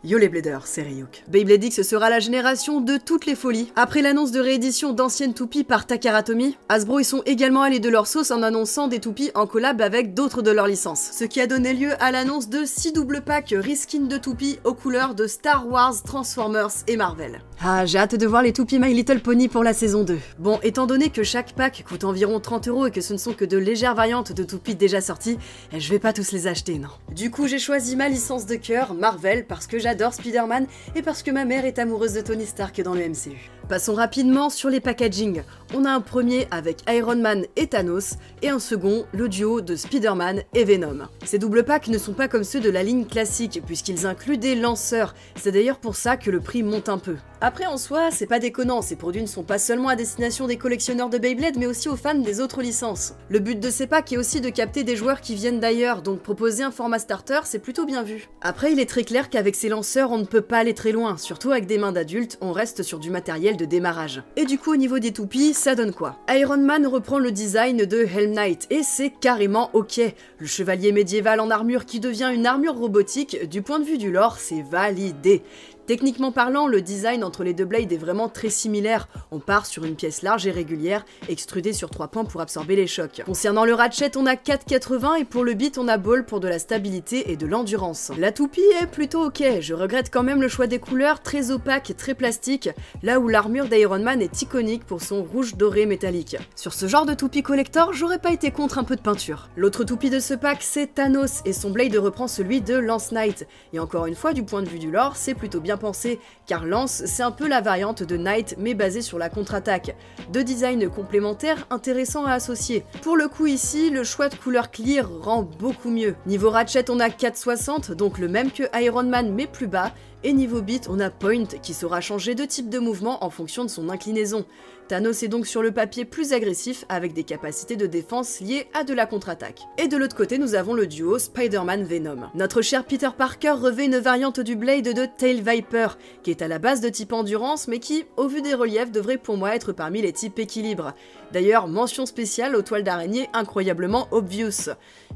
Yo les bladers, c'est Ryuk. Beyblade X sera la génération de toutes les folies. Après l'annonce de réédition d'anciennes toupies par Takara Tomy, Hasbro y sont également allés de leur sauce en annonçant des toupies en collab avec d'autres de leurs licences. Ce qui a donné lieu à l'annonce de 6 double packs reskin de toupies aux couleurs de Star Wars, Transformers et Marvel. Ah, j'ai hâte de voir les toupies My Little Pony pour la saison 2. Bon, étant donné que chaque pack coûte environ 30 € et que ce ne sont que de légères variantes de toupies déjà sorties, je vais pas tous les acheter, non. Du coup, j'ai choisi ma licence de cœur, Marvel, parce que j'adore Spider-Man et parce que ma mère est amoureuse de Tony Stark dans le MCU. Passons rapidement sur les packaging. On a un premier avec Iron Man et Thanos, et un second, le duo de Spider-Man et Venom. Ces double packs ne sont pas comme ceux de la ligne classique, puisqu'ils incluent des lanceurs. C'est d'ailleurs pour ça que le prix monte un peu. Après, en soi, c'est pas déconnant, ces produits ne sont pas seulement à destination des collectionneurs de Beyblade, mais aussi aux fans des autres licences. Le but de ces packs est aussi de capter des joueurs qui viennent d'ailleurs, donc proposer un format starter, c'est plutôt bien vu. Après, il est très clair qu'avec ces lanceurs, on ne peut pas aller très loin, surtout avec des mains d'adultes, on reste sur du matériel de démarrage. Et du coup, au niveau des toupies, ça donne quoi? Iron Man reprend le design de Helm Knight, et c'est carrément ok. Le chevalier médiéval en armure qui devient une armure robotique, du point de vue du lore, c'est validé. Techniquement parlant, le design entre les deux blades est vraiment très similaire. On part sur une pièce large et régulière, extrudée sur 3 points pour absorber les chocs. Concernant le ratchet, on a 4,80 et pour le beat, on a ball pour de la stabilité et de l'endurance. La toupie est plutôt ok, je regrette quand même le choix des couleurs très opaques et très plastiques, là où l'armure d'Iron Man est iconique pour son rouge doré métallique. Sur ce genre de toupie collector, j'aurais pas été contre un peu de peinture. L'autre toupie de ce pack, c'est Thanos, et son blade reprend celui de Lance Knight. Et encore une fois, du point de vue du lore, c'est plutôt bien pensé, car Lance, c'est un peu la variante de Knight, mais basée sur la contre-attaque. Deux designs complémentaires intéressants à associer. Pour le coup ici, le choix de couleur clear rend beaucoup mieux. Niveau ratchet, on a 4,60, donc le même que Iron Man, mais plus bas. Et niveau beat, on a Point qui saura changer de type de mouvement en fonction de son inclinaison. Thanos est donc sur le papier plus agressif avec des capacités de défense liées à de la contre-attaque. Et de l'autre côté, nous avons le duo Spider-Man-Venom. Notre cher Peter Parker revêt une variante du Blade de Tail Viper, qui est à la base de type endurance, mais qui, au vu des reliefs, devrait pour moi être parmi les types équilibre. D'ailleurs, mention spéciale aux toiles d'araignée incroyablement obvious.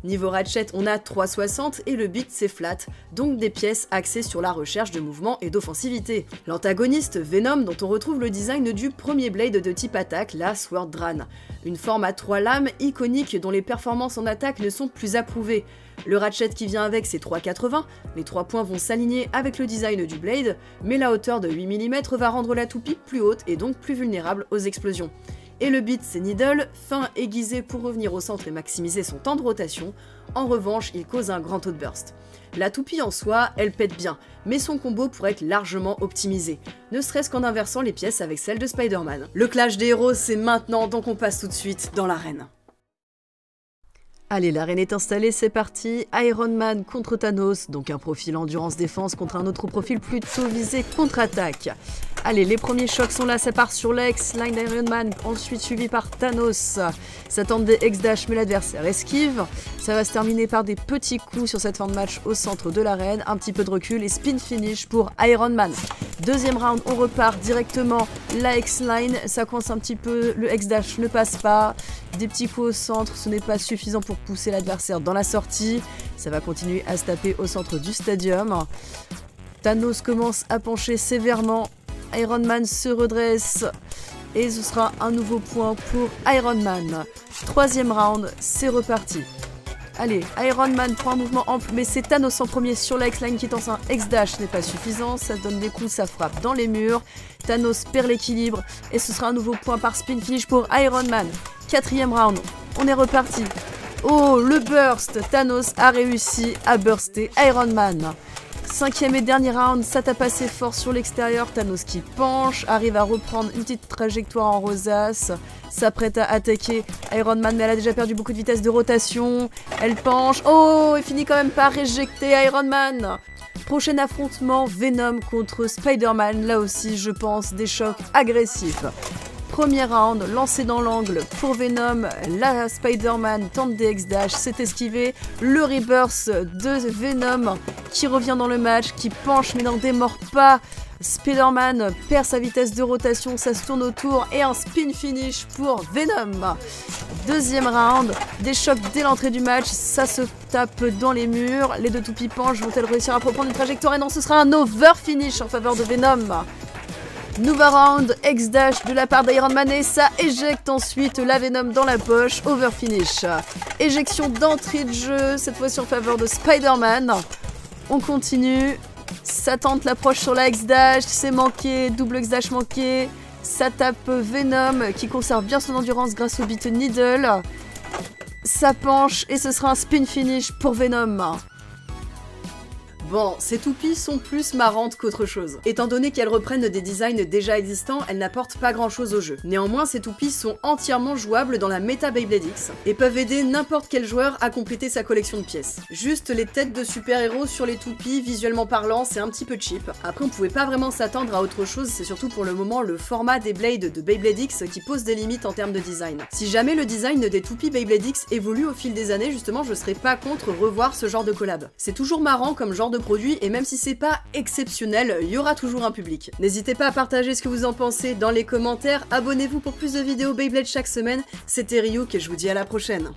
Niveau ratchet, on a 3,60 et le beat c'est flat, donc des pièces axées sur la recherche de mouvement et d'offensivité. L'antagoniste, Venom, dont on retrouve le design du premier Blade de type attaque, la Sword Dran. Une forme à 3 lames iconique dont les performances en attaque ne sont plus approuvées. Le ratchet qui vient avec c'est 3,80, les 3 points vont s'aligner avec le design du Blade, mais la hauteur de 8 mm va rendre la toupie plus haute et donc plus vulnérable aux explosions. Et le beat c'est Needle, fin aiguisé pour revenir au centre et maximiser son temps de rotation. En revanche, il cause un grand taux de burst. La toupie en soi, elle pète bien, mais son combo pourrait être largement optimisé, ne serait-ce qu'en inversant les pièces avec celles de Spider-Man. Le clash des héros c'est maintenant, donc on passe tout de suite dans l'arène. Allez, l'arène est installée, c'est parti. Iron Man contre Thanos, donc un profil endurance-défense contre un autre profil plutôt visé contre-attaque. Allez, les premiers chocs sont là, ça part sur l'ex-line d'Iron Man, ensuite suivi par Thanos. Ça tente des X-Dash, mais l'adversaire esquive. Ça va se terminer par des petits coups sur cette fin de match au centre de l'arène. Un petit peu de recul et spin finish pour Iron Man. Deuxième round, on repart directement la X-Line. Ça coince un petit peu, le X-Dash ne passe pas. Des petits coups au centre, ce n'est pas suffisant pour pousser l'adversaire dans la sortie. Ça va continuer à se taper au centre du stadium. Thanos commence à pencher sévèrement. Iron Man se redresse et ce sera un nouveau point pour Iron Man. Troisième round, c'est reparti. Allez, Iron Man prend un mouvement ample, mais c'est Thanos en premier sur la X-Line qui tente un X-Dash, n'est pas suffisant, ça donne des coups, ça frappe dans les murs. Thanos perd l'équilibre et ce sera un nouveau point par spin finish pour Iron Man. Quatrième round, on est reparti. Oh, le burst, Thanos a réussi à burster Iron Man. Cinquième et dernier round, ça tape assez fort sur l'extérieur, Thanos qui penche, arrive à reprendre une petite trajectoire en rosace, s'apprête à attaquer Iron Man, mais elle a déjà perdu beaucoup de vitesse de rotation, elle penche, oh, et finit quand même par éjecter Iron Man. Prochain affrontement, Venom contre Spider-Man, là aussi je pense des chocs agressifs. Premier round, lancé dans l'angle pour Venom, la Spider-Man tente des X-Dash, c'est esquivé, le reverse de Venom qui revient dans le match, qui penche mais n'en démord pas Spider-Man perd sa vitesse de rotation, ça se tourne autour et un spin finish pour Venom. Deuxième round, des chocs dès l'entrée du match, ça se tape dans les murs. Les deux toupies penchent, vont-elles réussir à reprendre une trajectoire? Et non, ce sera un over finish en faveur de Venom. Nouveau round, X-Dash de la part d'Iron Man et ça éjecte ensuite la Venom dans la poche, over finish. Éjection d'entrée de jeu, cette fois-ci en faveur de Spider-Man. On continue, ça tente l'approche sur la X-Dash, c'est manqué, double X-Dash manqué. Ça tape Venom qui conserve bien son endurance grâce au beat needle. Ça penche et ce sera un spin finish pour Venom. Bon, ces toupies sont plus marrantes qu'autre chose. Étant donné qu'elles reprennent des designs déjà existants, elles n'apportent pas grand chose au jeu. Néanmoins, ces toupies sont entièrement jouables dans la méta Beyblade X et peuvent aider n'importe quel joueur à compléter sa collection de pièces. Juste les têtes de super-héros sur les toupies, visuellement parlant, c'est un petit peu cheap. Après, on pouvait pas vraiment s'attendre à autre chose, c'est surtout pour le moment le format des blades de Beyblade X qui pose des limites en termes de design. Si jamais le design des toupies Beyblade X évolue au fil des années, justement, je serais pas contre revoir ce genre de collab. C'est toujours marrant comme genre de produit et même si c'est pas exceptionnel, il y aura toujours un public. N'hésitez pas à partager ce que vous en pensez dans les commentaires, abonnez-vous pour plus de vidéos Beyblade chaque semaine, c'était Ryuk et je vous dis à la prochaine.